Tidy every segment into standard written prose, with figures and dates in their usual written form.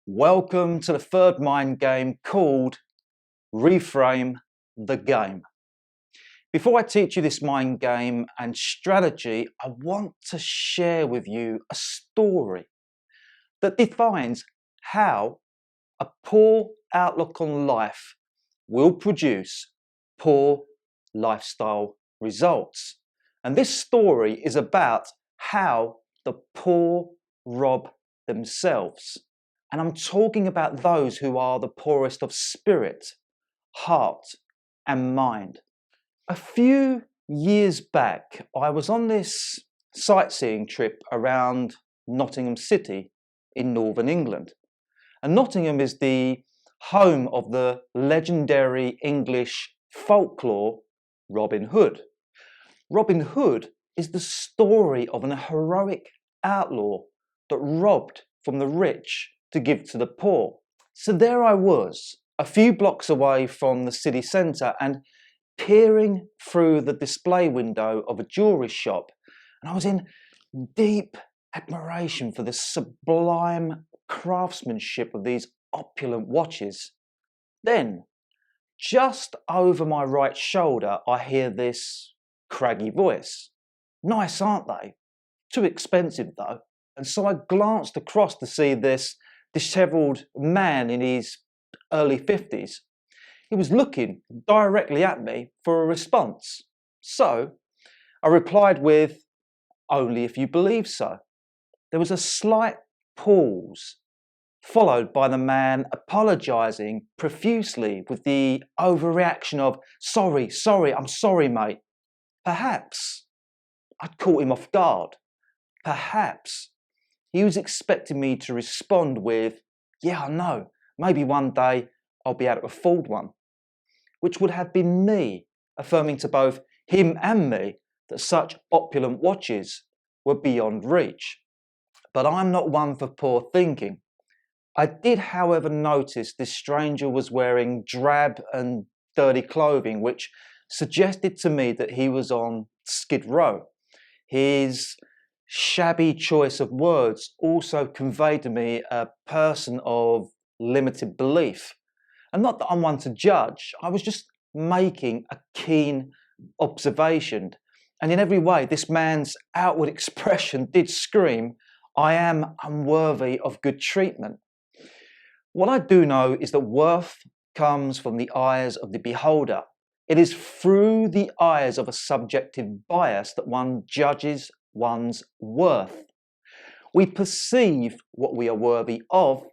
Welcome to the third mind game called Reframe the Game. Before I teach you this mind game and strategy, I want to share with you a story that defines how a poor outlook on life will produce poor lifestyle results. And this story is about how the poor rob themselves. And I'm talking about those who are the poorest of spirit, heart, and mind. A few years back, I was on this sightseeing trip around Nottingham City in northern England. And Nottingham is the home of the legendary English folklore Robin Hood. Robin Hood is the story of an heroic outlaw that robbed from the rich to give to the poor. So there I was, a few blocks away from the city centre and peering through the display window of a jewellery shop, and I was in deep admiration for the sublime craftsmanship of these opulent watches. Then, just over my right shoulder, I hear this craggy voice. Nice, aren't they? Too expensive though. And so I glanced across to see this dishevelled man in his early 50s. He was looking directly at me for a response. So I replied with, "Only if you believe so." There was a slight pause, followed by the man apologising profusely with the overreaction of, sorry, I'm sorry, mate." Perhaps I'd caught him off guard. Perhaps he was expecting me to respond with, "Yeah, I know, maybe one day I'll be able to afford one," which would have been me affirming to both him and me that such opulent watches were beyond reach. But I'm not one for poor thinking. I did, however, notice this stranger was wearing drab and dirty clothing, which suggested to me that he was on Skid Row. His shabby choice of words also conveyed to me a person of limited belief. And not that I'm one to judge, I was just making a keen observation. And in every way, this man's outward expression did scream, I am unworthy of good treatment. What I do know is that worth comes from the eyes of the beholder. It is through the eyes of a subjective bias that one judges one's worth. We perceive what we are worthy of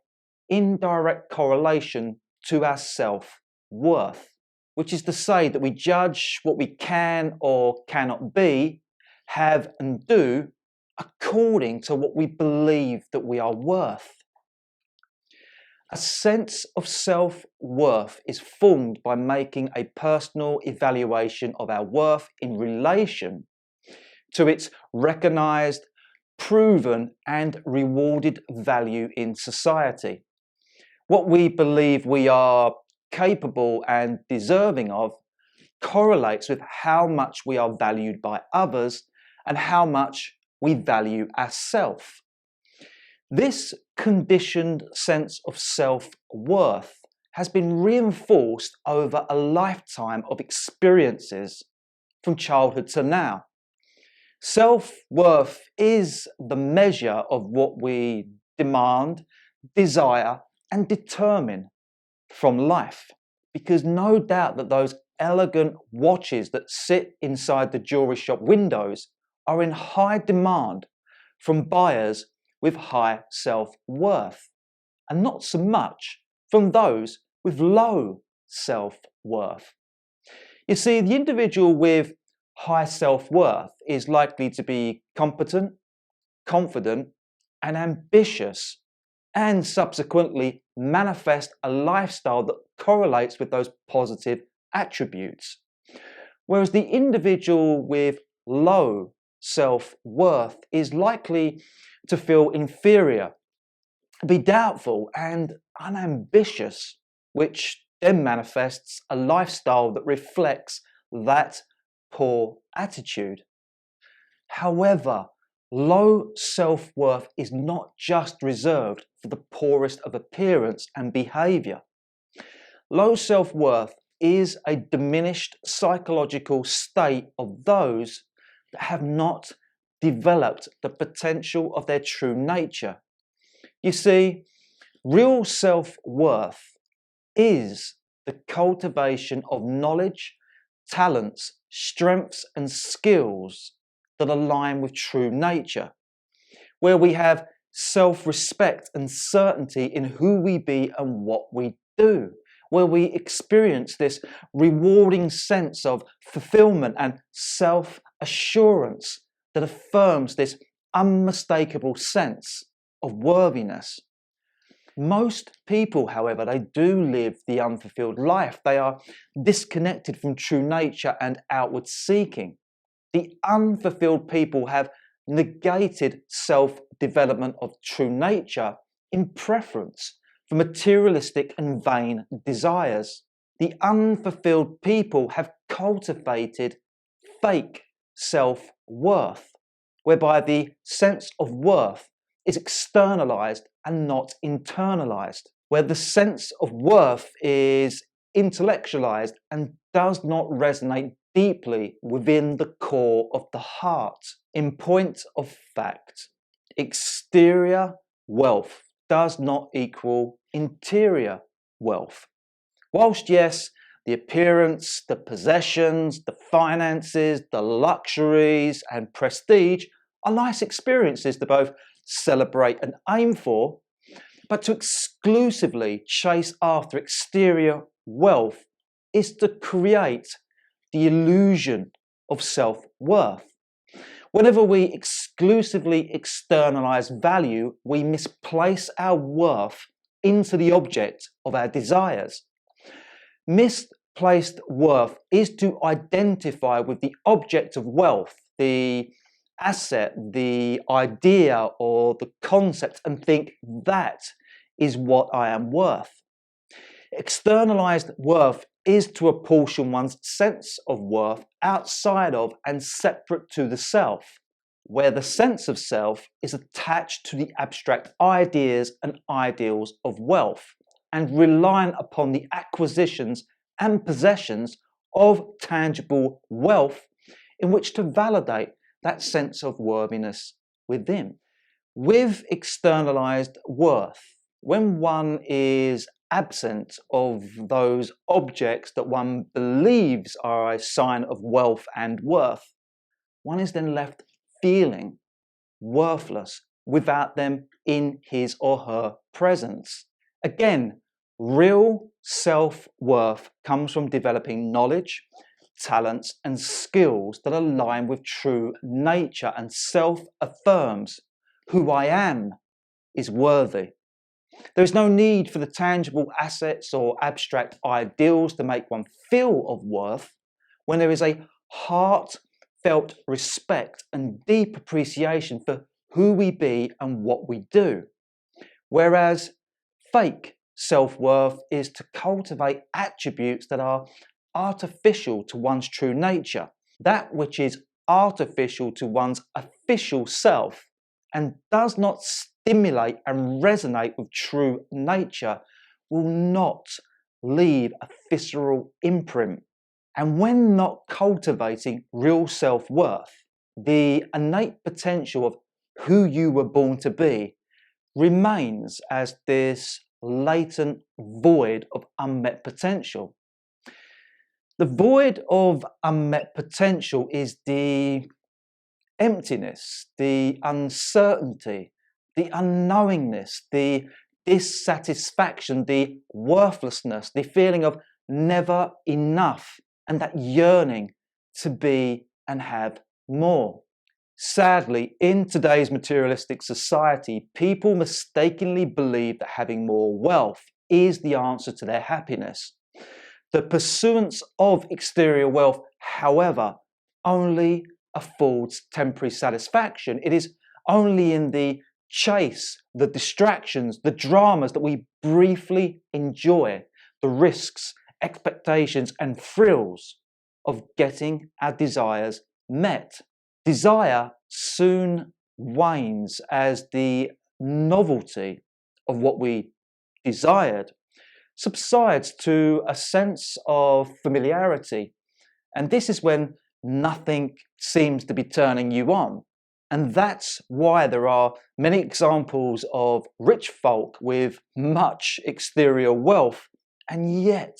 in direct correlation to our self-worth, which is to say that we judge what we can or cannot be, have and do according to what we believe that we are worth. A sense of self-worth is formed by making a personal evaluation of our worth in relation to its recognised, proven and rewarded value in society. What we believe we are capable and deserving of correlates with how much we are valued by others and how much we value ourselves. This conditioned sense of self-worth has been reinforced over a lifetime of experiences from childhood to now. Self-worth is the measure of what we demand, desire, and determine from life. Because no doubt that those elegant watches that sit inside the jewelry shop windows are in high demand from buyers with high self-worth, and not so much from those with low self-worth. You see, the individual with high self-worth is likely to be competent, confident, and ambitious, and subsequently manifest a lifestyle that correlates with those positive attributes. Whereas the individual with low self-worth is likely to feel inferior, be doubtful and unambitious, which then manifests a lifestyle that reflects that poor attitude. However, Low self-worth is not just reserved for the poorest of appearance and behaviour. Low self-worth is a diminished psychological state of those that have not developed the potential of their true nature. You see, real self-worth is the cultivation of knowledge, talents, strengths and skills that align with true nature, where we have self-respect and certainty in who we be and what we do, where we experience this rewarding sense of fulfillment and self-assurance that affirms this unmistakable sense of worthiness. Most people, however, they do live the unfulfilled life. They are disconnected from true nature and outward seeking. The unfulfilled people have negated self-development of true nature in preference for materialistic and vain desires. The unfulfilled people have cultivated fake self-worth, whereby the sense of worth is externalized and not internalized, where the sense of worth is intellectualized and does not resonate deeply within the core of the heart. In point of fact, exterior wealth does not equal interior wealth. Whilst yes, the appearance, the possessions, the finances, the luxuries and prestige are nice experiences to both celebrate and aim for, but to exclusively chase after exterior wealth is to create the illusion of self-worth. Whenever we exclusively externalize value, we misplace our worth into the object of our desires. Misplaced worth is to identify with the object of wealth, the asset, the idea or the concept, and think that is what I am worth. Externalized worth is to apportion one's sense of worth outside of and separate to the self, where the sense of self is attached to the abstract ideas and ideals of wealth and reliant upon the acquisitions and possessions of tangible wealth in which to validate that sense of worthiness within. With externalized worth, when one is absent of those objects that one believes are a sign of wealth and worth, one is then left feeling worthless without them in his or her presence. Again, real self-worth comes from developing knowledge, talents and skills that align with true nature and self-affirms who I am is worthy. There is no need for the tangible assets or abstract ideals to make one feel of worth when there is a heartfelt respect and deep appreciation for who we be and what we do. Whereas fake self-worth is to cultivate attributes that are artificial to one's true nature. That which is artificial to one's official self and does not stimulate and resonate with true nature will not leave a visceral imprint. And when not cultivating real self-worth, the innate potential of who you were born to be remains as this latent void of unmet potential. The void of unmet potential is the emptiness, the uncertainty, the unknowingness, the dissatisfaction, the worthlessness, the feeling of never enough, and that yearning to be and have more. Sadly, in today's materialistic society, people mistakenly believe that having more wealth is the answer to their happiness. The pursuance of exterior wealth, however, only affords temporary satisfaction. It is only in the chase, the distractions, the dramas that we briefly enjoy, the risks, expectations, and thrills of getting our desires met. Desire soon wanes as the novelty of what we desired subsides to a sense of familiarity. And this is when nothing seems to be turning you on. And that's why there are many examples of rich folk with much exterior wealth, and yet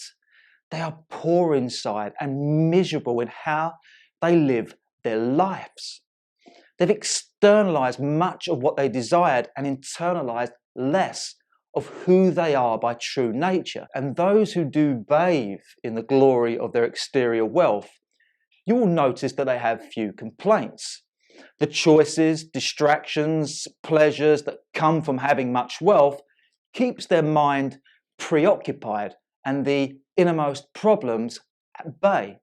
they are poor inside and miserable in how they live their lives. They've externalized much of what they desired and internalized less of who they are by true nature. And those who do bathe in the glory of their exterior wealth, you will notice that they have few complaints. The choices, distractions, pleasures that come from having much wealth keeps their mind preoccupied and the innermost problems at bay.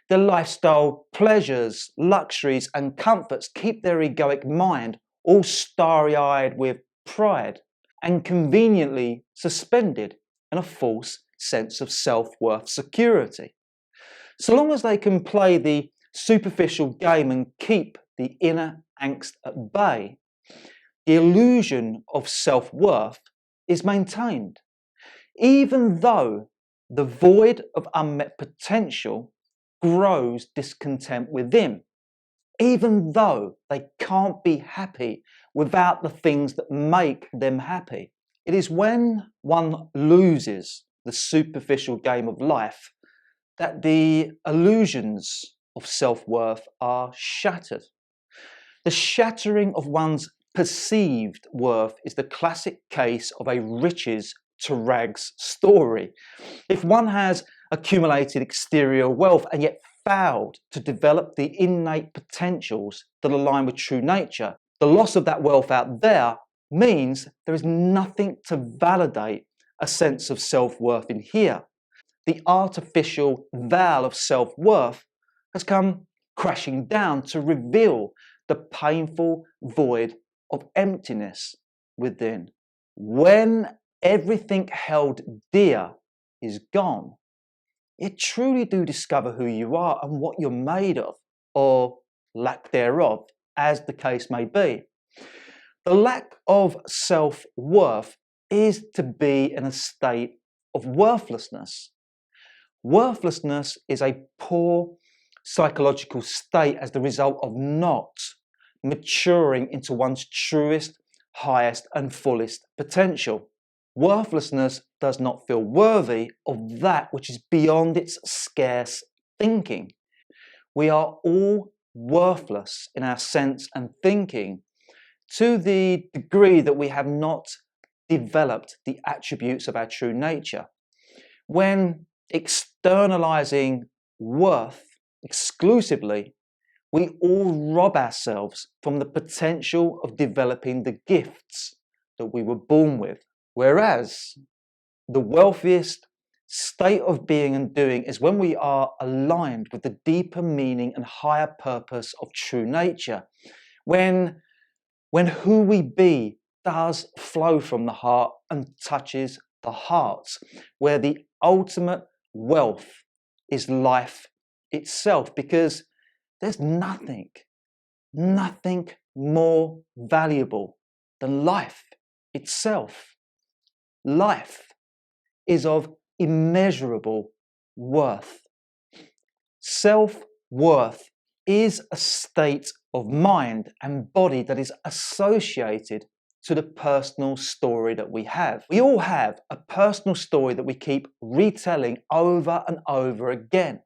Their lifestyle pleasures, luxuries and comforts keep their egoic mind all starry-eyed with pride and conveniently suspended in a false sense of self-worth security. So long as they can play the superficial game and keep the inner angst at bay, the illusion of self-worth is maintained, even though the void of unmet potential grows discontent within, even though they can't be happy without the things that make them happy. It is when one loses the superficial game of life that the illusions of self-worth are shattered. The shattering of one's perceived worth is the classic case of a riches to rags story. If one has accumulated exterior wealth and yet failed to develop the innate potentials that align with true nature, the loss of that wealth out there means there is nothing to validate a sense of self-worth in here. The artificial veil of self-worth has come crashing down to reveal the painful void of emptiness within. When everything held dear is gone, you truly do discover who you are and what you're made of, or lack thereof, as the case may be. The lack of self-worth is to be in a state of worthlessness. Worthlessness is a poor psychological state as the result of not maturing into one's truest, highest and fullest potential. Worthlessness does not feel worthy of that which is beyond its scarce thinking. We are all worthless in our sense and thinking to the degree that we have not developed the attributes of our true nature. When externalizing worth exclusively, we all rob ourselves from the potential of developing the gifts that we were born with. Whereas the wealthiest state of being and doing is when we are aligned with the deeper meaning and higher purpose of true nature. When who we be does flow from the heart and touches the hearts, where the ultimate wealth is life itself, because there's nothing more valuable than life itself. Life is of immeasurable worth. Self-worth is a state of mind and body that is associated to the personal story that we have. We all have a personal story that we keep retelling over and over again.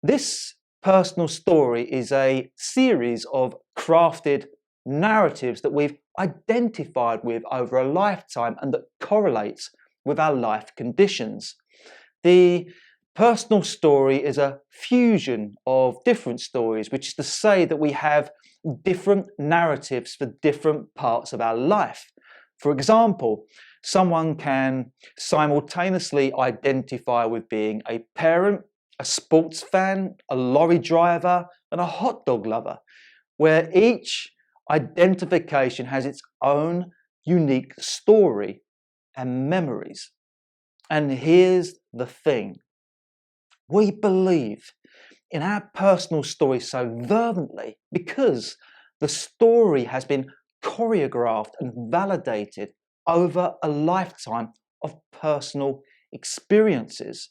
This personal story is a series of crafted narratives that we've identified with over a lifetime and that correlates with our life conditions. The personal story is a fusion of different stories, which is to say that we have different narratives for different parts of our life. For example, someone can simultaneously identify with being a parent, a sports fan, a lorry driver, and a hot dog lover, where each identification has its own unique story and memories. And here's the thing. We believe in our personal story so fervently because The story has been choreographed and validated over a lifetime of personal experiences.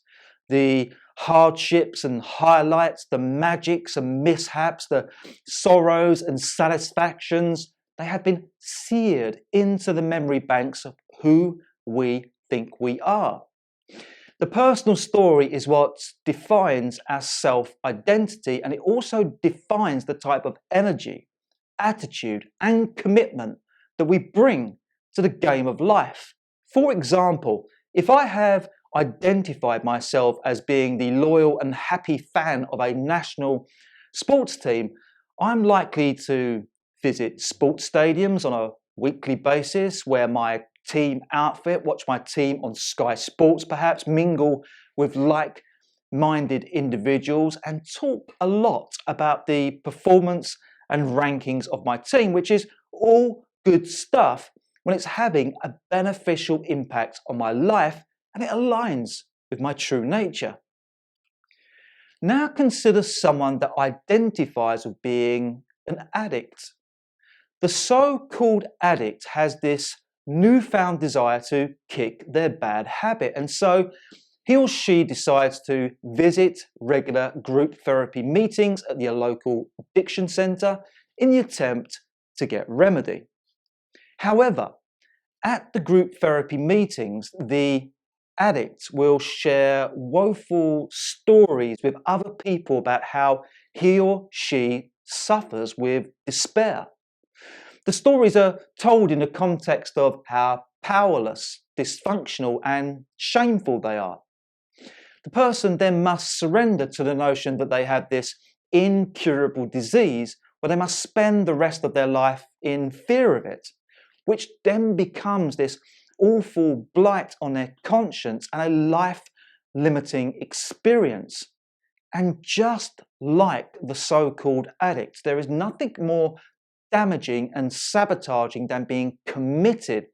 The hardships and highlights, the magics and mishaps, the sorrows and satisfactions, they have been seared into the memory banks of who we think we are. The personal story is what defines our self-identity, and it also defines the type of energy, attitude, and commitment that we bring to the game of life. For example, if I have identified myself as being the loyal and happy fan of a national sports team, I'm likely to visit sports stadiums on a weekly basis, wear my team outfit, watch my team on Sky Sports perhaps, mingle with like-minded individuals, and talk a lot about the performance and rankings of my team, which is all good stuff when it's having a beneficial impact on my life and it aligns with my true nature. Now consider someone that identifies with being an addict. The so-called addict has this newfound desire to kick their bad habit, and so he or she decides to visit regular group therapy meetings at your local addiction centre in the attempt to get remedy. However, at the group therapy meetings, the addict will share woeful stories with other people about how he or she suffers with despair. The stories are told in the context of how powerless, dysfunctional, and shameful they are. The person then must surrender to the notion that they have this incurable disease where they must spend the rest of their life in fear of it, which then becomes this awful blight on their conscience and a life-limiting experience. And just like the so-called addict, there is nothing more damaging and sabotaging than being committed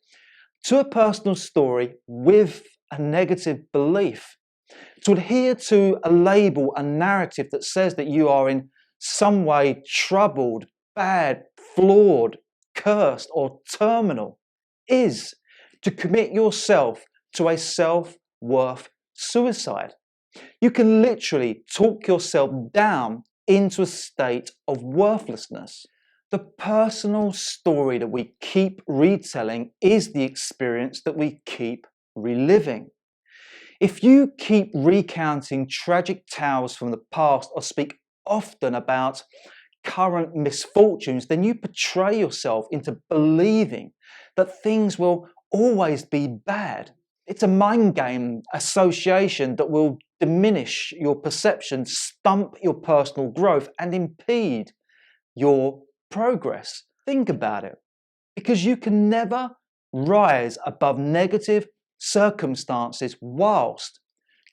to a personal story with a negative belief. To adhere to a label, a narrative that says that you are in some way troubled, bad, flawed, cursed, or terminal is to commit yourself to a self-worth suicide. You can literally talk yourself down into a state of worthlessness. The personal story that we keep retelling is the experience that we keep reliving. If you keep recounting tragic tales from the past or speak often about current misfortunes, then you betray yourself into believing that things will always be bad. It's a mind game association that will diminish your perception, stump your personal growth, and impede your progress. Think about it, because you can never rise above negative circumstances whilst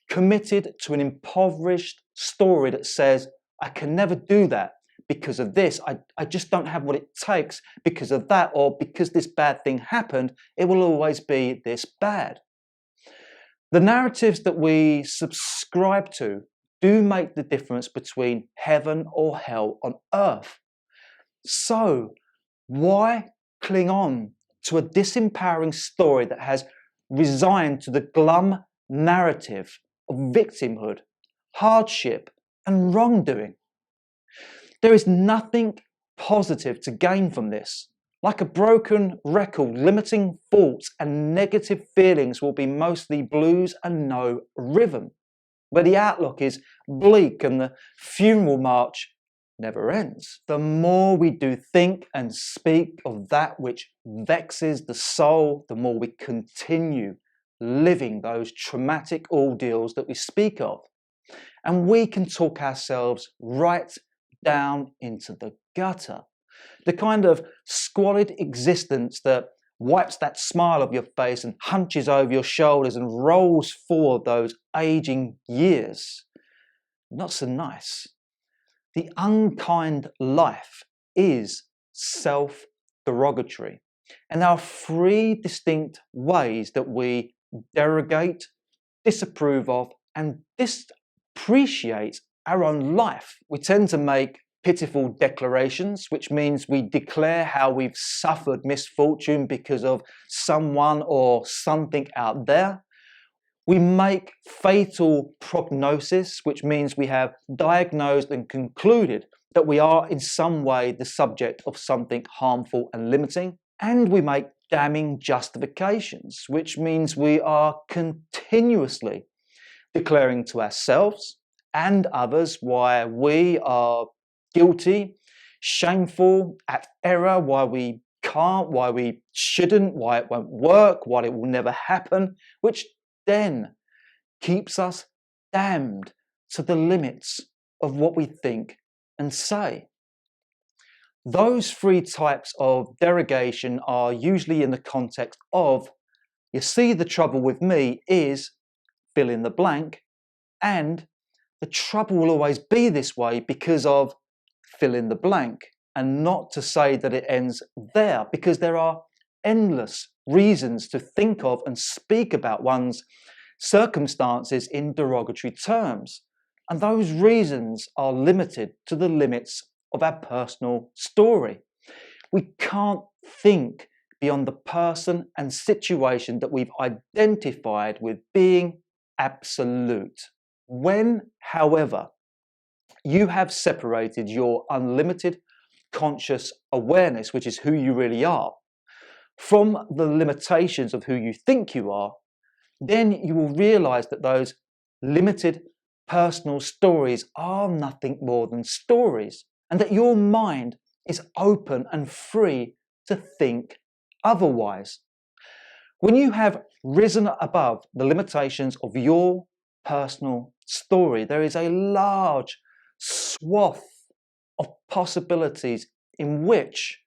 committed to an impoverished story that says, I can never do that because of this, I just don't have what it takes because of that, or because this bad thing happened, it will always be this bad. The narratives that we subscribe to do make the difference between heaven or hell on earth. So why cling on to a disempowering story that has resigned to the glum narrative of victimhood, hardship, and wrongdoing? There is nothing positive to gain from this. Like a broken record, limiting thoughts and negative feelings will be mostly blues and no rhythm, where the outlook is bleak and the funeral march never ends. The more we do think and speak of that which vexes the soul, the more we continue living those traumatic ordeals that we speak of. And we can talk ourselves right down into the gutter. The kind of squalid existence that wipes that smile off your face and hunches over your shoulders and rolls forward those aging years. Not so nice. The unkind life is self-derogatory. And there are three distinct ways that we derogate, disapprove of, and disappreciate our own life. We tend to make pitiful declarations, which means we declare how we've suffered misfortune because of someone or something out there. We make fatal prognosis, which means we have diagnosed and concluded that we are in some way the subject of something harmful and limiting. And we make damning justifications, which means we are continuously declaring to ourselves and others why we are guilty, shameful, at error, why we can't, why we shouldn't, why it won't work, why it will never happen, which then keeps us damned to the limits of what we think and say. Those three types of derogation are usually in the context of, you see, the trouble with me is fill in the blank, and the trouble will always be this way because of fill in the blank, and not to say that it ends there, because there are endless reasons to think of and speak about one's circumstances in derogatory terms, and those reasons are limited to the limits of our personal story. We can't think beyond the person and situation that we've identified with being absolute. When, however, you have separated your unlimited conscious awareness, which is who you really are, from the limitations of who you think you are, then you will realize that those limited personal stories are nothing more than stories, and that your mind is open and free to think otherwise. When you have risen above the limitations of your personal story, there is a large swath of possibilities in which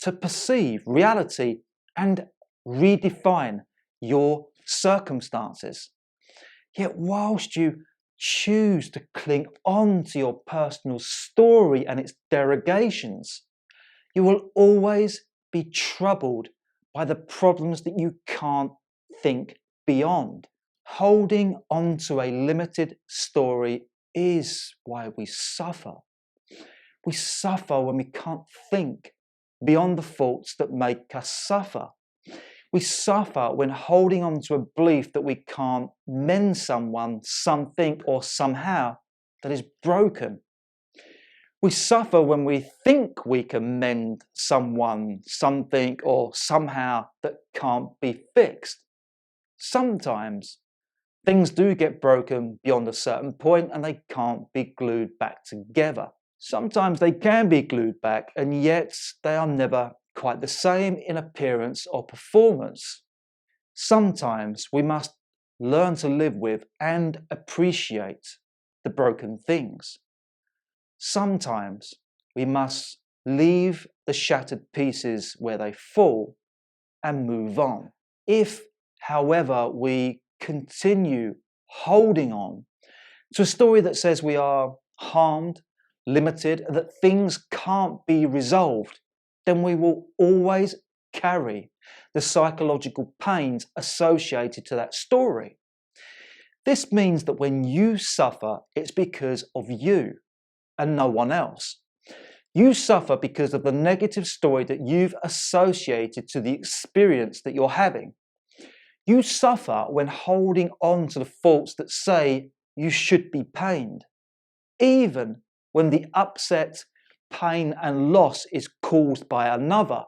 to perceive reality and redefine your circumstances. Yet whilst you choose to cling on to your personal story and its derogations, you will always be troubled by the problems that you can't think beyond. Holding on to a limited story is why we suffer. We suffer when we can't think beyond the faults that make us suffer. We suffer when holding on to a belief that we can't mend someone, something, or somehow that is broken. We suffer when we think we can mend someone, something, or somehow that can't be fixed. Sometimes things do get broken beyond a certain point and they can't be glued back together. Sometimes they can be glued back, and yet they are never quite the same in appearance or performance. Sometimes we must learn to live with and appreciate the broken things. Sometimes we must leave the shattered pieces where they fall and move on. If, however, we continue holding on to a story that says we are harmed, limited, that things can't be resolved, then we will always carry the psychological pains associated to that story. This means that when you suffer, it's because of you and no one else. You suffer because of the negative story that you've associated to the experience that you're having. You suffer when holding on to the faults that say you should be pained, even when the upset, pain and loss is caused by another.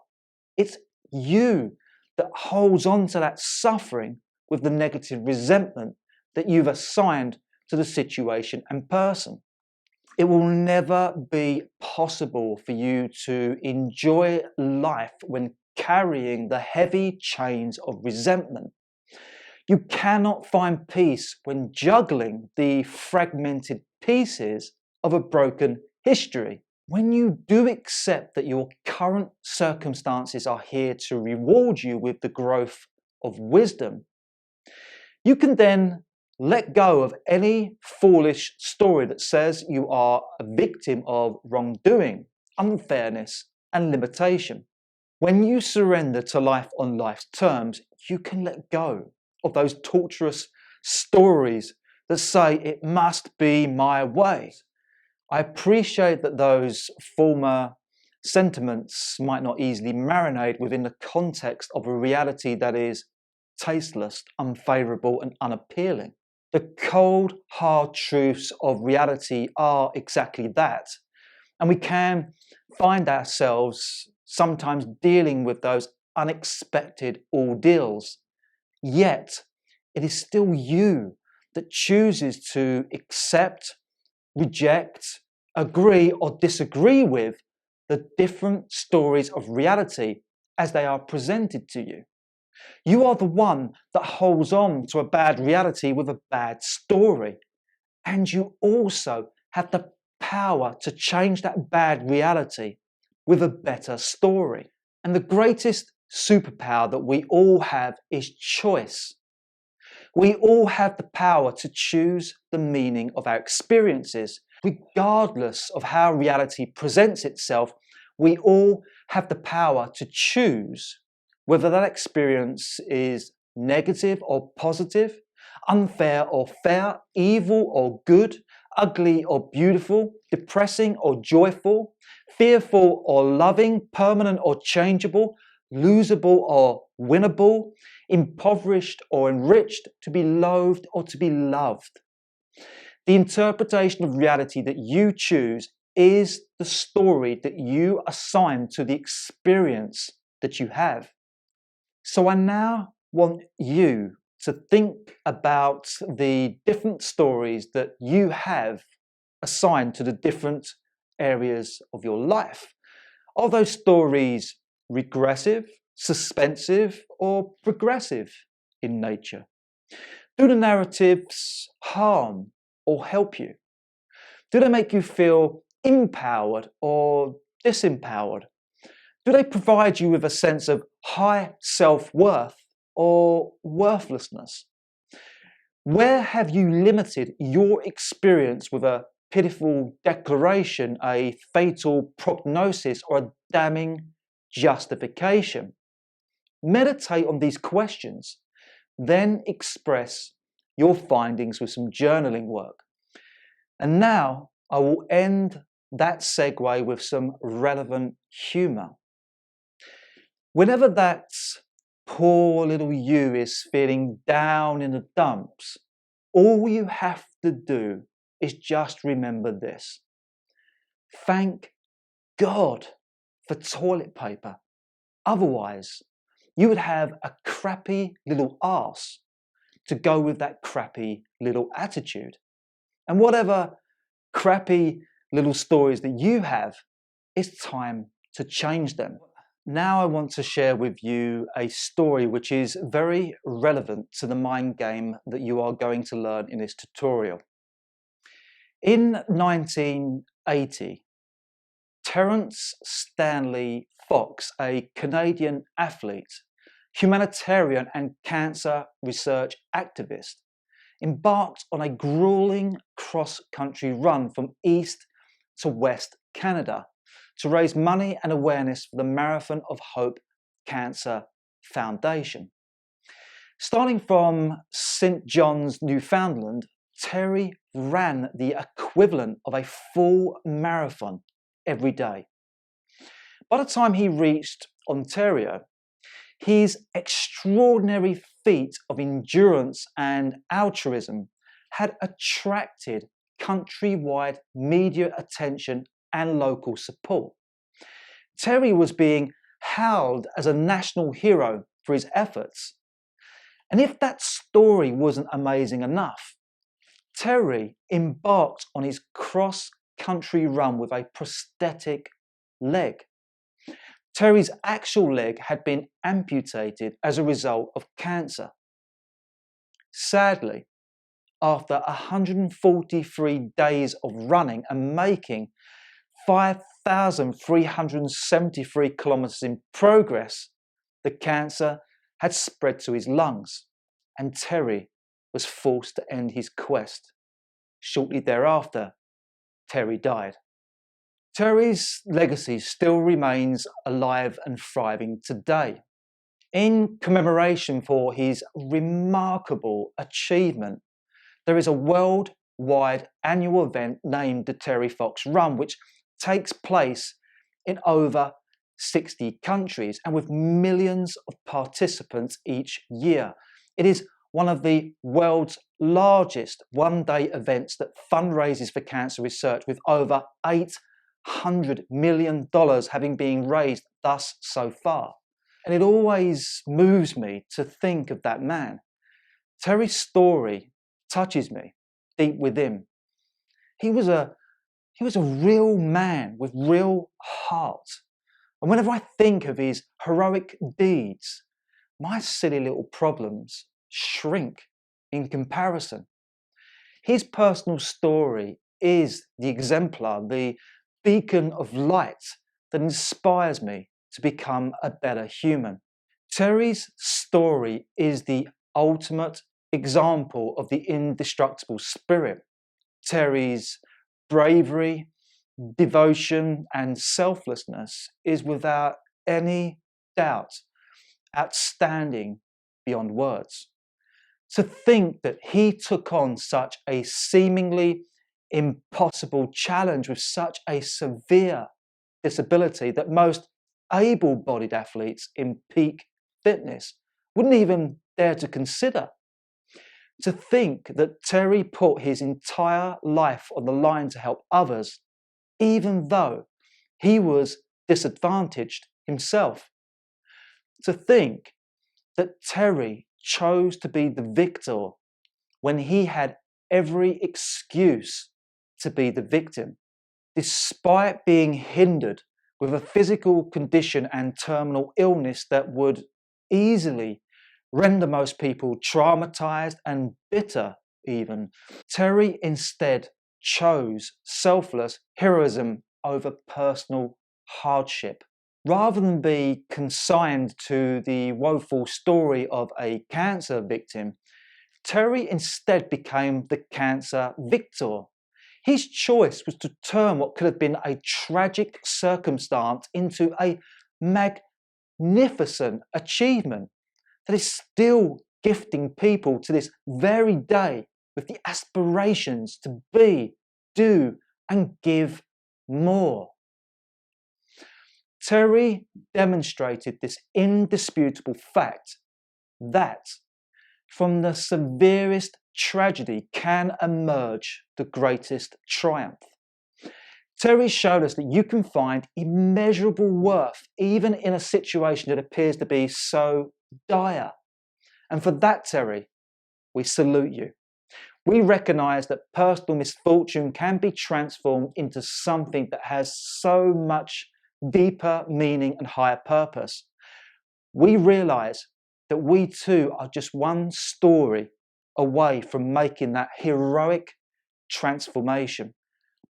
It's you that holds on to that suffering with the negative resentment that you've assigned to the situation and person. It will never be possible for you to enjoy life when carrying the heavy chains of resentment. You cannot find peace when juggling the fragmented pieces of a broken history. When you do accept that your current circumstances are here to reward you with the growth of wisdom, you can then let go of any foolish story that says you are a victim of wrongdoing, unfairness, and limitation. When you surrender to life on life's terms, you can let go of those torturous stories that say it must be my way. I appreciate that those former sentiments might not easily marinate within the context of a reality that is tasteless, unfavourable, and unappealing. The cold, hard truths of reality are exactly that. And we can find ourselves sometimes dealing with those unexpected ordeals. Yet, it is still you that chooses to accept, reject, agree, or disagree with the different stories of reality as they are presented to you. You are the one that holds on to a bad reality with a bad story. And you also have the power to change that bad reality with a better story. And the greatest superpower that we all have is choice. We all have the power to choose the meaning of our experiences. Regardless of how reality presents itself, we all have the power to choose whether that experience is negative or positive, unfair or fair, evil or good, ugly or beautiful, depressing or joyful, fearful or loving, permanent or changeable, losable or winnable, impoverished or enriched, to be loathed or to be loved. The interpretation of reality that you choose is the story that you assign to the experience that you have. So I now want you to think about the different stories that you have assigned to the different areas of your life. Are those stories regressive, suspensive, or progressive in nature? Do the narratives harm or help you? Do they make you feel empowered or disempowered? Do they provide you with a sense of high self-worth or worthlessness? Where have you limited your experience with a pitiful declaration, a fatal prognosis, or a damning justification? Meditate on these questions, then express your findings with some journaling work. And now I will end that segue with some relevant humour. Whenever that poor little you is feeling down in the dumps, all you have to do is just remember this. Thank God for toilet paper. Otherwise, you would have a crappy little arse to go with that crappy little attitude. And whatever crappy little stories that you have, it's time to change them. Now I want to share with you a story which is very relevant to the mind game that you are going to learn in this tutorial. In 1980, Terence Stanley Fox, a Canadian athlete, humanitarian and cancer research activist, embarked on a grueling cross-country run from East to West Canada to raise money and awareness for the Marathon of Hope Cancer Foundation. Starting from St. John's, Newfoundland, Terry ran the equivalent of a full marathon every day. By the time he reached Ontario, his extraordinary feat of endurance and altruism had attracted countrywide media attention and local support. Terry was being hailed as a national hero for his efforts. And if that story wasn't amazing enough, Terry embarked on his cross-country run with a prosthetic leg. Terry's actual leg had been amputated as a result of cancer. Sadly, after 143 days of running and making 5,373 kilometers in progress, the cancer had spread to his lungs, and Terry was forced to end his quest. Shortly thereafter, Terry died. Terry's legacy still remains alive and thriving today. In commemoration for his remarkable achievement, there is a World worldwide annual event named the Terry Fox Run, which takes place in over 60 countries and with millions of participants each year. It is one of the world's largest one-day events that fundraises for cancer research, with over $800 million having been raised thus so far. And it always moves me to think of that man. Terry's story touches me deep within. He was a real man with real heart. And whenever I think of his heroic deeds, my silly little problems shrink in comparison. His personal story is the exemplar, the beacon of light that inspires me to become a better human. Terry's story is the ultimate example of the indestructible spirit. Terry's bravery, devotion, and selflessness is without any doubt outstanding beyond words. To think that he took on such a seemingly impossible challenge with such a severe disability that most able-bodied athletes in peak fitness wouldn't even dare to consider. To think that Terry put his entire life on the line to help others, even though he was disadvantaged himself. To think that Terry chose to be the victor when he had every excuse to be the victim, despite being hindered with a physical condition and terminal illness that would easily render most people traumatized and bitter even. Terry instead chose selfless heroism over personal hardship. Rather than be consigned to the woeful story of a cancer victim, Terry instead became the cancer victor. His choice was to turn what could have been a tragic circumstance into a magnificent achievement that is still gifting people to this very day with the aspirations to be, do, and give more. Terry demonstrated this indisputable fact that from the severest tragedy can emerge the greatest triumph. Terry showed us that you can find immeasurable worth even in a situation that appears to be so dire. And for that, Terry, we salute you. We recognize that personal misfortune can be transformed into something that has so much deeper meaning and higher purpose. We realize that we too are just one story away from making that heroic transformation,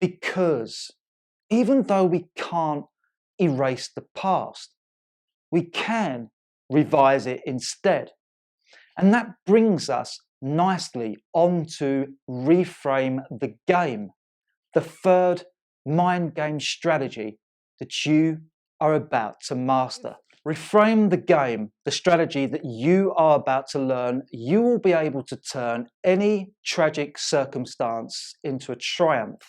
because even though we can't erase the past, we can revise it instead. And that brings us nicely onto Reframe the Game, the third mind game strategy that you are about to master. Reframe the game, the strategy that you are about to learn. You will be able to turn any tragic circumstance into a triumph.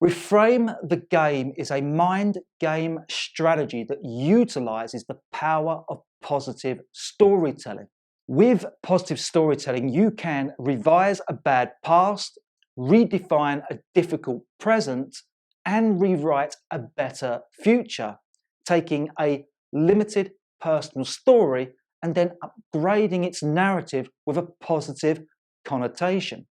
Reframe the Game is a mind game strategy that utilizes the power of positive storytelling. With positive storytelling, you can revise a bad past, redefine a difficult present, and rewrite a better future, taking a limited personal story and then upgrading its narrative with a positive connotation.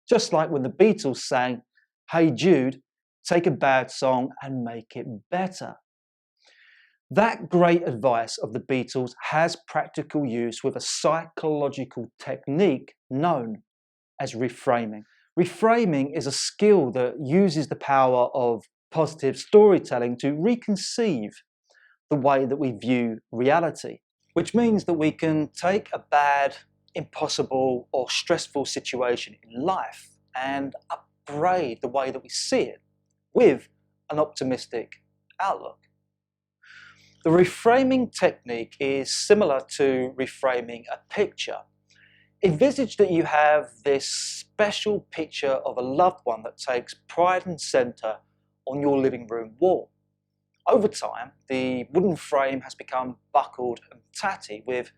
Just like when the Beatles sang, "Hey Jude, take a bad song and make it better." That great advice of the Beatles has practical use with a psychological technique known as reframing. Reframing is a skill that uses the power of positive storytelling to reconceive the way that we view reality, which means that we can take a bad, impossible, or stressful situation in life and upgrade the way that we see it with an optimistic outlook. The reframing technique is similar to reframing a picture. Envisage that you have this special picture of a loved one that takes pride and centre on your living room wall. Over time, the wooden frame has become buckled and tatty with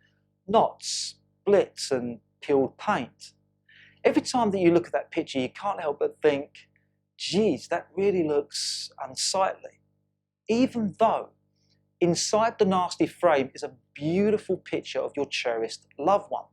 knots, splits and peeled paint. Every time that you look at that picture, you can't help but think, geez, that really looks unsightly. Even though inside the nasty frame is a beautiful picture of your cherished loved one.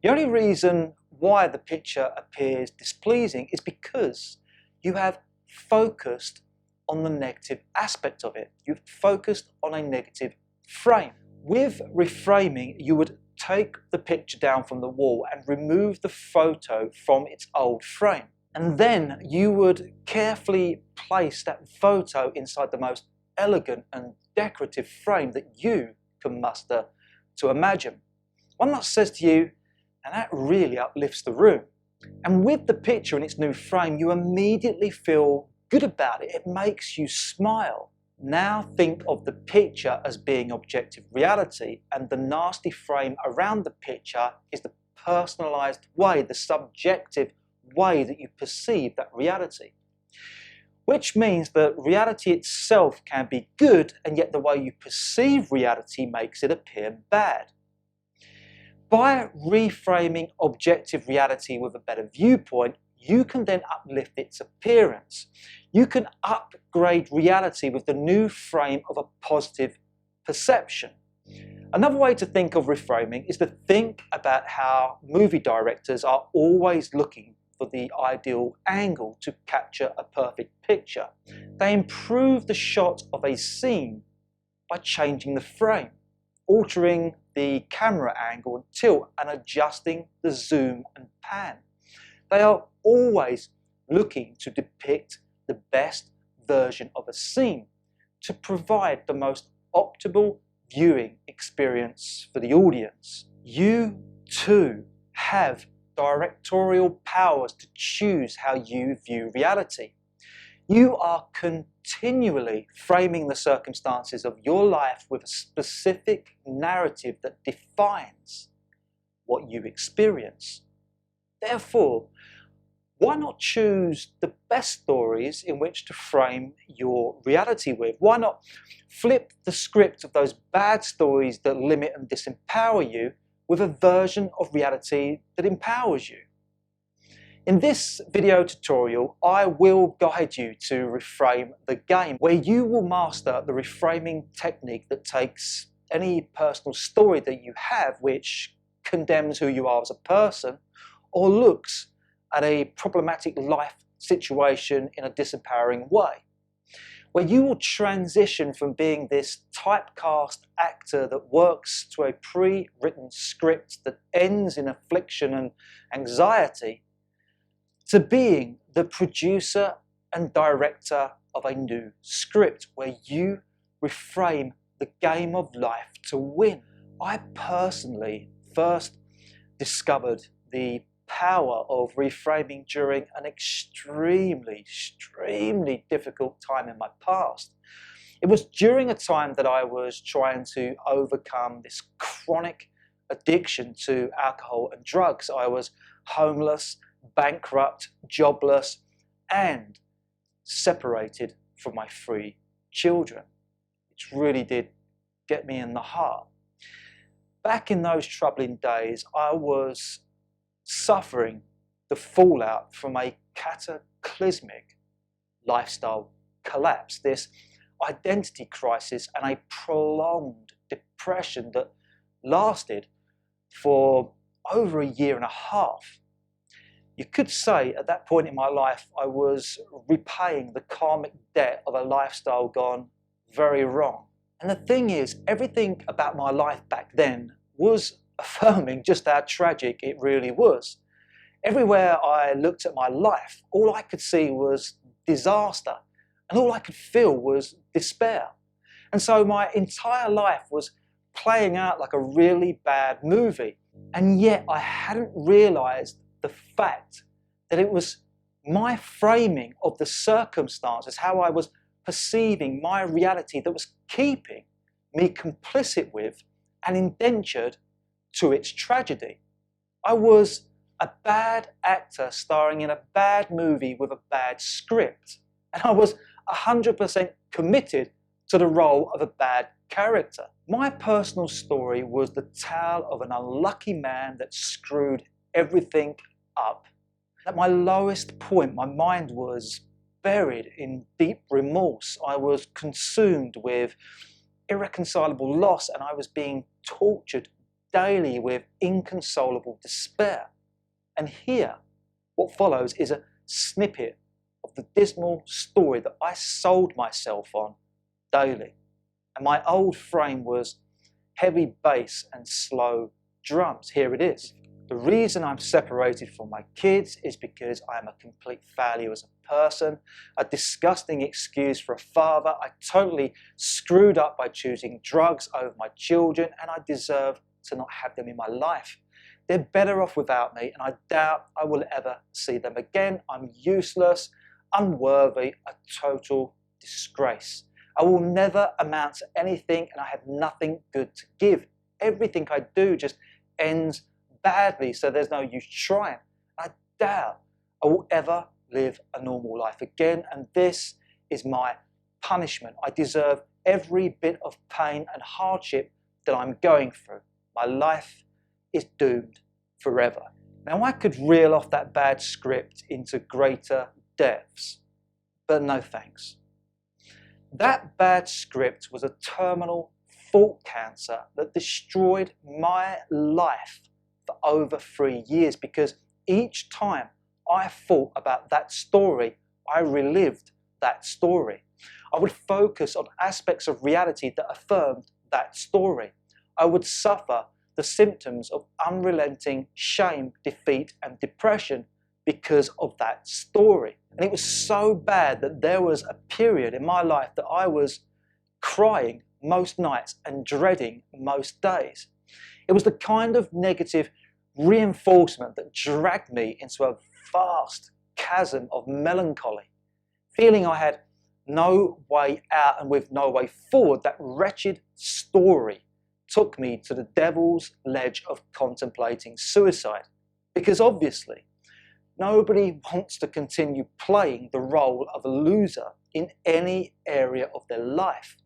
The only reason why the picture appears displeasing is because you have focused on the negative aspect of it. You've focused on a negative frame. With reframing, you would take the picture down from the wall and remove the photo from its old frame. And then you would carefully place that photo inside the most elegant and decorative frame that you can muster to imagine. One that says to you, and that really uplifts the room. And with the picture in its new frame, you immediately feel good about it. It makes you smile. Now think of the picture as being objective reality, and the nasty frame around the picture is the personalized way, the subjective way that you perceive that reality. Which means that reality itself can be good, and yet the way you perceive reality makes it appear bad. By reframing objective reality with a better viewpoint, you can then uplift its appearance. You can upgrade reality with the new frame of a positive perception. Another way to think of reframing is to think about how movie directors are always looking for the ideal angle to capture a perfect picture. They improve the shot of a scene by changing the frame, altering the camera angle and tilt, and adjusting the zoom and pan. They are always looking to depict the best version of a scene to provide the most optimal viewing experience for the audience. You too have directorial powers to choose how you view reality. You are continually framing the circumstances of your life with a specific narrative that defines what you experience. Therefore, why not choose the best stories in which to frame your reality with? Why not flip the script of those bad stories that limit and disempower you with a version of reality that empowers you? In this video tutorial, I will guide you to reframe the game, where you will master the reframing technique that takes any personal story that you have which condemns who you are as a person, or looks at a problematic life situation in a disempowering way, where you will transition from being this typecast actor that works to a pre-written script that ends in affliction and anxiety, to being the producer and director of a new script where you reframe the game of life to win. I personally first discovered the power of reframing during an extremely difficult time in my past. It was during a time that I was trying to overcome this chronic addiction to alcohol and drugs. I was homeless, bankrupt, jobless, and separated from my 3 children, which really did get me in the heart. Back in those troubling days, I was suffering the fallout from a cataclysmic lifestyle collapse, this identity crisis, and a prolonged depression that lasted for over a year and a half. You could say at that point in my life I was repaying the karmic debt of a lifestyle gone very wrong. And the thing is, everything about my life back then was affirming just how tragic it really was. Everywhere I looked at my life, all I could see was disaster, and all I could feel was despair. And so my entire life was playing out like a really bad movie. And yet I hadn't realized the fact that it was my framing of the circumstances, how I was perceiving my reality, that was keeping me complicit with and indentured to its tragedy. I was a bad actor starring in a bad movie with a bad script. And I was 100% committed to the role of a bad character. My personal story was the tale of an unlucky man that screwed everything up. At my lowest point, my mind was buried in deep remorse. I was consumed with irreconcilable loss, and I was being tortured daily with inconsolable despair. And here, what follows is a snippet of the dismal story that I sold myself on daily. And my old frame was heavy bass and slow drums. Here it is. The reason I'm separated from my kids is because I am a complete failure as a person, a disgusting excuse for a father. I totally screwed up by choosing drugs over my children, and I deserve to not have them in my life. They're better off without me, and I doubt I will ever see them again. I'm useless, unworthy, a total disgrace. I will never amount to anything, and I have nothing good to give. Everything I do just ends badly, so there's no use trying. I doubt I will ever live a normal life again, and this is my punishment. I deserve every bit of pain and hardship that I'm going through. My life is doomed forever. Now, I could reel off that bad script into greater depths, but no thanks. That bad script was a terminal thought cancer that destroyed my life for over 3 years, because each time I thought about that story, I relived that story. I would focus on aspects of reality that affirmed that story. I would suffer the symptoms of unrelenting shame, defeat, and depression because of that story. And it was so bad that there was a period in my life that I was crying most nights and dreading most days. It was the kind of negative reinforcement that dragged me into a vast chasm of melancholy. Feeling I had no way out and with no way forward, that wretched story took me to the devil's ledge of contemplating suicide. Because obviously, nobody wants to continue playing the role of a loser in any area of their life.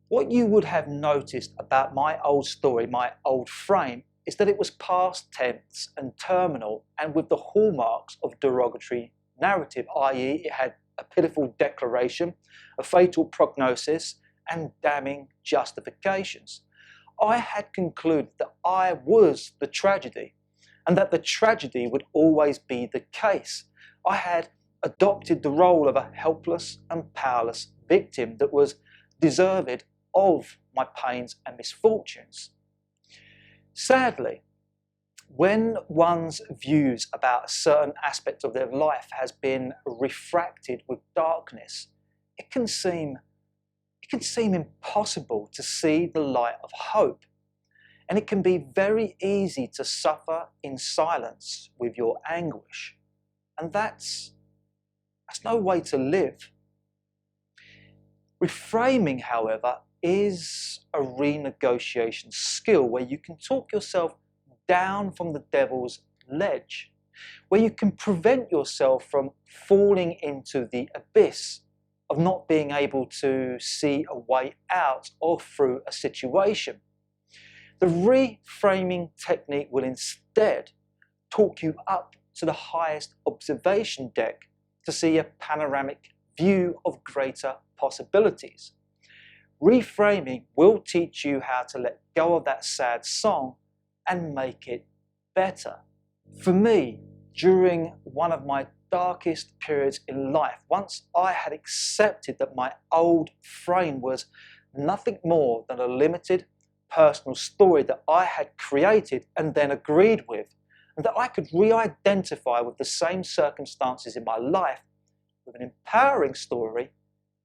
What you would have noticed about my old story, my old frame, is that it was past tense and terminal, and with the hallmarks of derogatory narrative, i.e. it had a pitiful declaration, a fatal prognosis, and damning justifications. I had concluded that I was the tragedy, and that the tragedy would always be the case. I had adopted the role of a helpless and powerless victim that was deserved of my pains and misfortunes. Sadly, when one's views about a certain aspect of their life has been refracted with darkness, it can seem impossible to see the light of hope. And it can be very easy to suffer in silence with your anguish. And that's no way to live. Reframing, however, is a renegotiation skill where you can talk yourself down from the devil's ledge, where you can prevent yourself from falling into the abyss of not being able to see a way out or through a situation. The reframing technique will instead talk you up to the highest observation deck to see a panoramic view of greater possibilities. Reframing will teach you how to let go of that sad song and make it better. For me, during one of my darkest periods in life, once I had accepted that my old frame was nothing more than a limited personal story that I had created and then agreed with, and that I could re-identify with the same circumstances in my life with an empowering story,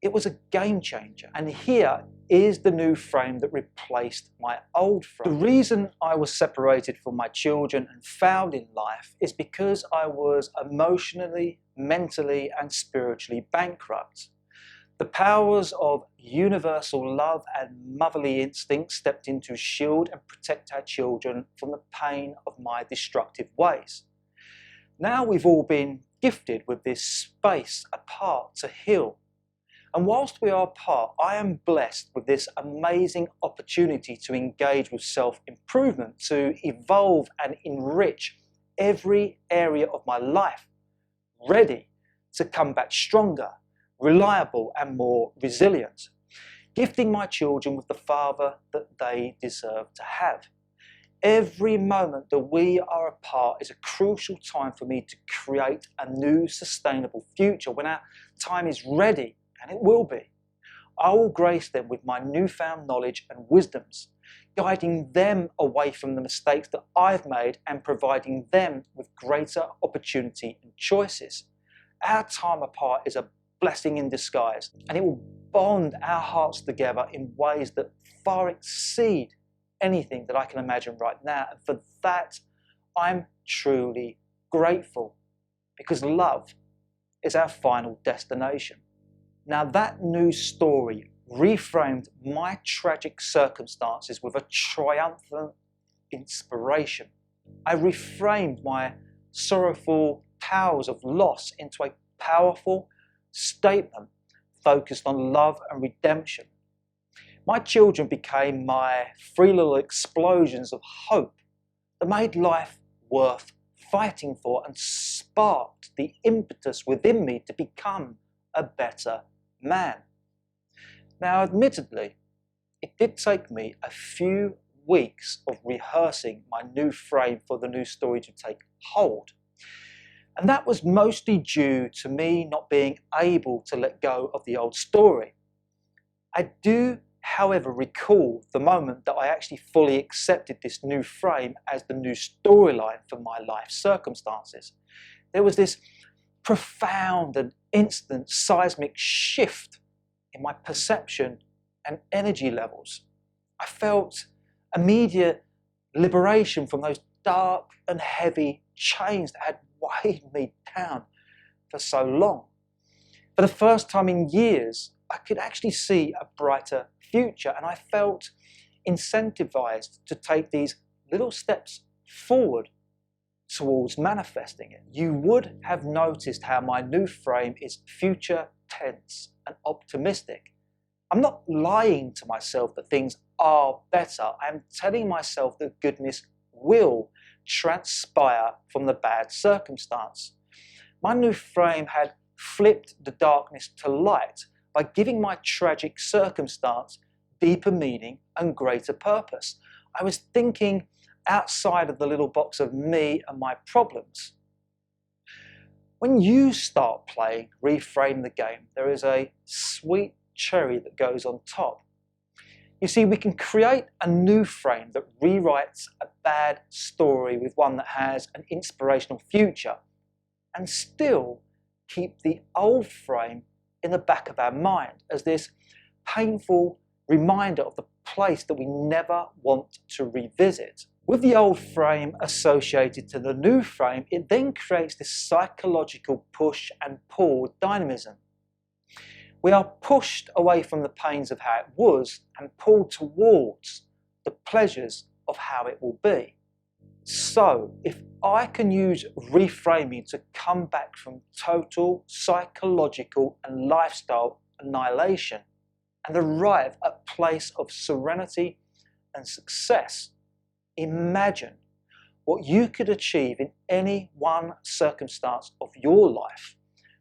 it was a game changer. And here is the new frame that replaced my old frame. The reason I was separated from my children and failed in life is because I was emotionally, mentally, and spiritually bankrupt. The powers of universal love and motherly instinct stepped in to shield and protect our children from the pain of my destructive ways. Now we've all been gifted with this space apart to heal. And whilst we are apart, I am blessed with this amazing opportunity to engage with self-improvement, to evolve and enrich every area of my life, ready to come back stronger, reliable and more resilient, gifting my children with the father that they deserve to have. Every moment that we are apart is a crucial time for me to create a new sustainable future. When our time is ready, and it will be, I will grace them with my newfound knowledge and wisdoms, guiding them away from the mistakes that I've made and providing them with greater opportunity and choices. Our time apart is a blessing in disguise, and it will bond our hearts together in ways that far exceed anything that I can imagine right now. And for that, I'm truly grateful, because love is our final destination. Now, that new story reframed my tragic circumstances with a triumphant inspiration. I reframed my sorrowful powers of loss into a powerful statement focused on love and redemption. My children became my free little explosions of hope that made life worth fighting for and sparked the impetus within me to become a better man. Now, admittedly, it did take me a few weeks of rehearsing my new frame for the new story to take hold. And that was mostly due to me not being able to let go of the old story. I do, however, recall the moment that I actually fully accepted this new frame as the new storyline for my life circumstances. There was this profound and instant seismic shift in my perception and energy levels. I felt immediate liberation from those dark and heavy chains that had weighed me down for so long. For the first time in years, I could actually see a brighter future, and I felt incentivized to take these little steps forward towards manifesting it. You would have noticed how my new frame is future tense and optimistic. I'm not lying to myself that things are better. I'm telling myself that goodness will transpire from the bad circumstance. My new frame had flipped the darkness to light by giving my tragic circumstance deeper meaning and greater purpose. I was thinking outside of the little box of me and my problems. When you start playing Reframe the Game, there is a sweet cherry that goes on top. You see, we can create a new frame that rewrites a bad story with one that has an inspirational future, and still keep the old frame in the back of our mind as this painful reminder of the place that we never want to revisit. With the old frame associated to the new frame, it then creates this psychological push and pull dynamism. We are pushed away from the pains of how it was and pulled towards the pleasures of how it will be. So, if I can use reframing to come back from total psychological and lifestyle annihilation and arrive at a place of serenity and success, imagine what you could achieve in any one circumstance of your life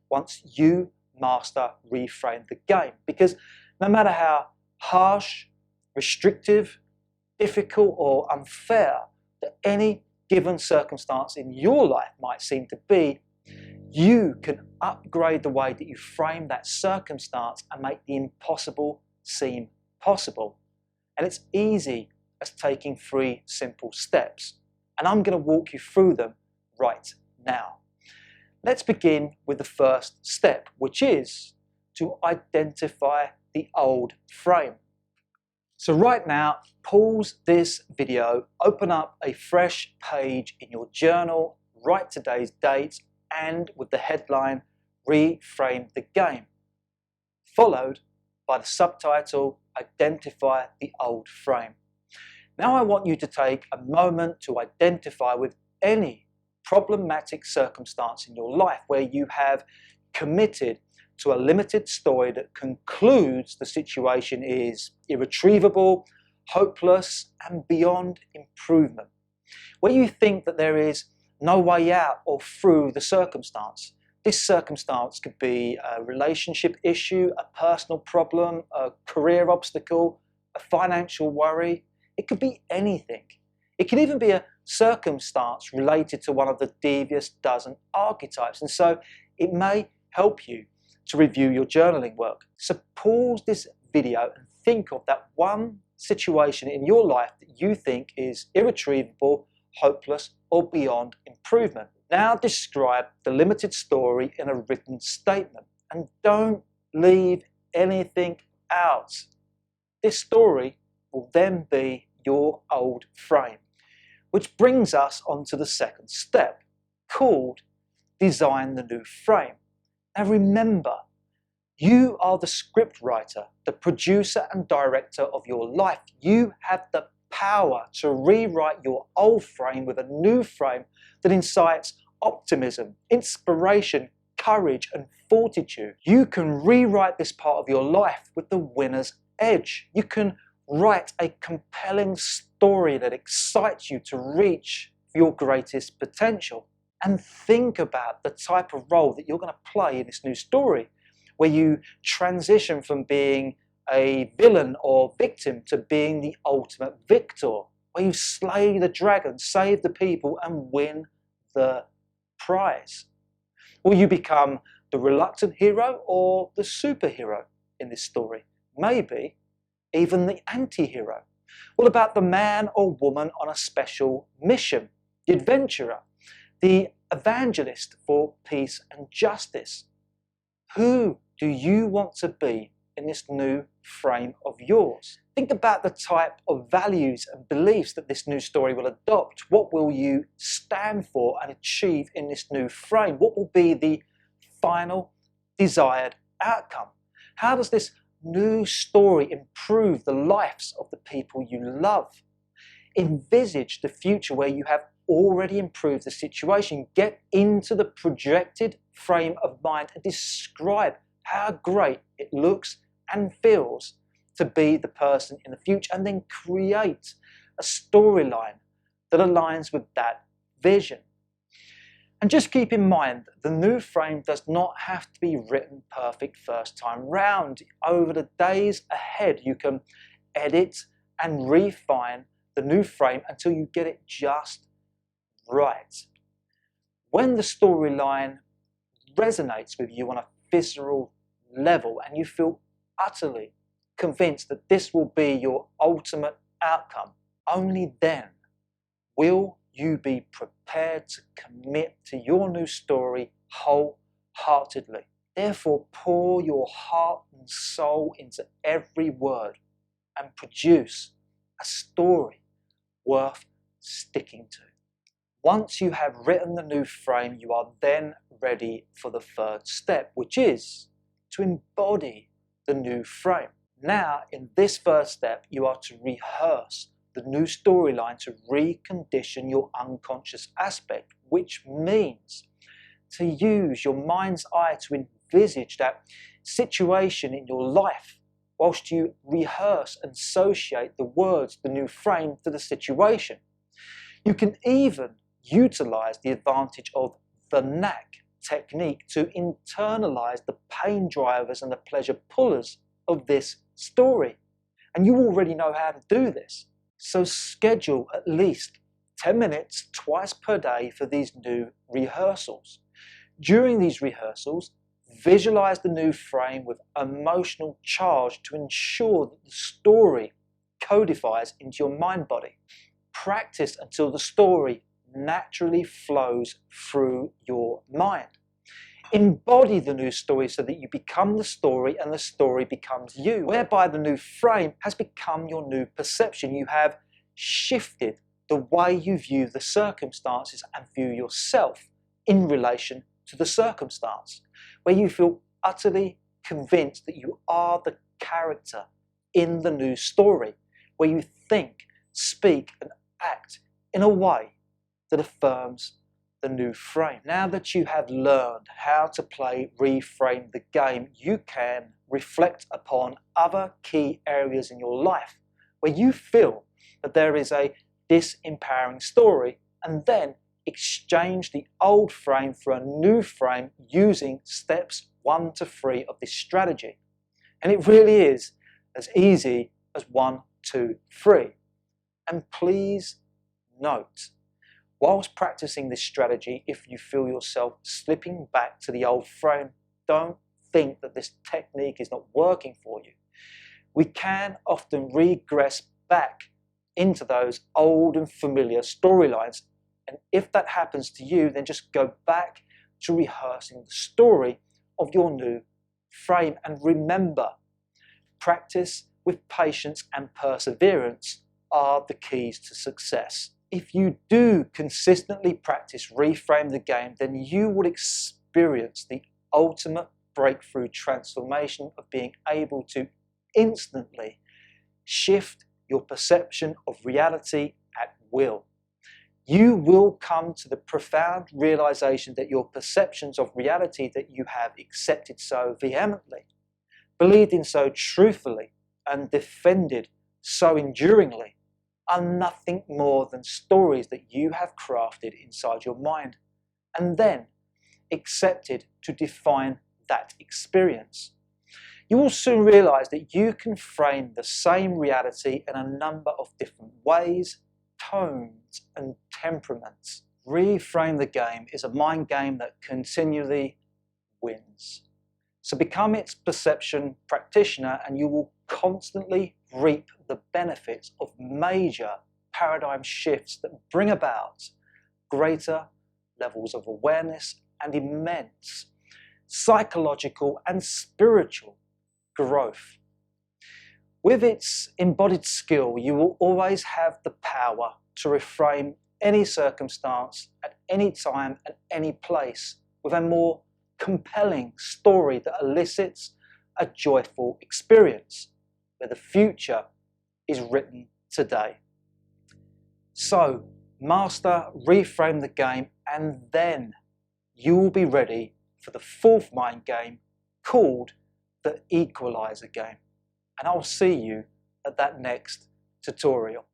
once you master Reframe the Game. Because no matter how harsh, restrictive, difficult or unfair that any given circumstance in your life might seem to be, you can upgrade the way that you frame that circumstance and make the impossible seem possible. And it's easy as taking 3 simple steps. And I'm going to walk you through them right now. Let's begin with the first step, which is to identify the old frame. So right now, pause this video, open up a fresh page in your journal, write today's date, and with the headline, Reframe the Game. followed by the subtitle, Identify the Old Frame. Now I want you to take a moment to identify with any problematic circumstance in your life where you have committed to a limited story that concludes the situation is irretrievable, hopeless, and beyond improvement. Where you think that there is no way out or through the circumstance. This circumstance could be a relationship issue, a personal problem, a career obstacle, a financial worry. It could be anything. It could even be a circumstance related to one of the devious dozen archetypes. And so it may help you to review your journaling work. So pause this video and think of that one situation in your life that you think is irretrievable, hopeless, or beyond improvement. Now describe the limited story in a written statement and don't leave anything out. This story will then be your old frame, which brings us on to the second step, called Design the New Frame. Now remember, you are the script writer, the producer and director of your life. You have the power to rewrite your old frame with a new frame that incites optimism, inspiration, courage, and fortitude. You can rewrite this part of your life with the winner's edge. You can write a compelling story that excites you to reach your greatest potential. And think about the type of role that you're going to play in this new story, where you transition from being a villain or victim to being the ultimate victor, where you slay the dragon, save the people, and win the prize. Will you become the reluctant hero or the superhero in this story? Maybe even the anti-hero. What about the man or woman on a special mission, the adventurer, the evangelist for peace and justice? Who do you want to be in this new frame of yours? Think about the type of values and beliefs that this new story will adopt. What will you stand for and achieve in this new frame? What will be the final desired outcome? How does this new story improve the lives of the people you love? Envisage the future where you have already improved the situation. Get into the projected frame of mind and describe how great it looks and feels to be the person in the future, and then create a storyline that aligns with that vision. And just keep in mind, the new frame does not have to be written perfect first time round. Over the days ahead, you can edit and refine the new frame until you get it just right. When the storyline resonates with you on a visceral level and you feel utterly convinced that this will be your ultimate outcome, only then will you be prepared to commit to your new story wholeheartedly. Therefore, pour your heart and soul into every word and produce a story worth sticking to. Once you have written the new frame, you are then ready for the third step, which is to embody the new frame. Now, in this first step, you are to rehearse the new storyline to recondition your unconscious aspect, which means to use your mind's eye to envisage that situation in your life whilst you rehearse and associate the words, the new frame, to the situation. You can even utilize the advantage of the knack technique to internalize the pain drivers and the pleasure pullers of this story. And you already know how to do this. So schedule at least 10 minutes twice per day for these new rehearsals. During these rehearsals, visualize the new frame with emotional charge to ensure that the story codifies into your mind body. Practice until the story naturally flows through your mind. Embody the new story so that you become the story and the story becomes you, whereby the new frame has become your new perception. You have shifted the way you view the circumstances and view yourself in relation to the circumstance, where you feel utterly convinced that you are the character in the new story, where you think, speak, and act in a way that affirms the new frame. Now that you have learned how to play Reframe the game, you can reflect upon other key areas in your life where you feel that there is a disempowering story, and then exchange the old frame for a new frame using steps 1 to 3 of this strategy. And it really is as easy as 1, 2, 3. And please note, whilst practicing this strategy, if you feel yourself slipping back to the old frame, don't think that this technique is not working for you. We can often regress back into those old and familiar storylines. And if that happens to you, then just go back to rehearsing the story of your new frame. And remember, practice with patience and perseverance are the keys to success. If you do consistently practice Reframe the game, then you will experience the ultimate breakthrough transformation of being able to instantly shift your perception of reality at will. You will come to the profound realization that your perceptions of reality that you have accepted so vehemently, believed in so truthfully, and defended so enduringly are nothing more than stories that you have crafted inside your mind and then accepted to define that experience. You will soon realize that you can frame the same reality in a number of different ways, tones, and temperaments. Reframe the game is a mind game that continually wins. So become its perception practitioner, and you will constantly reap the benefits of major paradigm shifts that bring about greater levels of awareness and immense psychological and spiritual growth. With its embodied skill, you will always have the power to reframe any circumstance at any time and any place with a more compelling story that elicits a joyful experience where the future is written today. So, master, reframe the game, and then you will be ready for the fourth mind game called the equalizer game. And I'll see you at that next tutorial.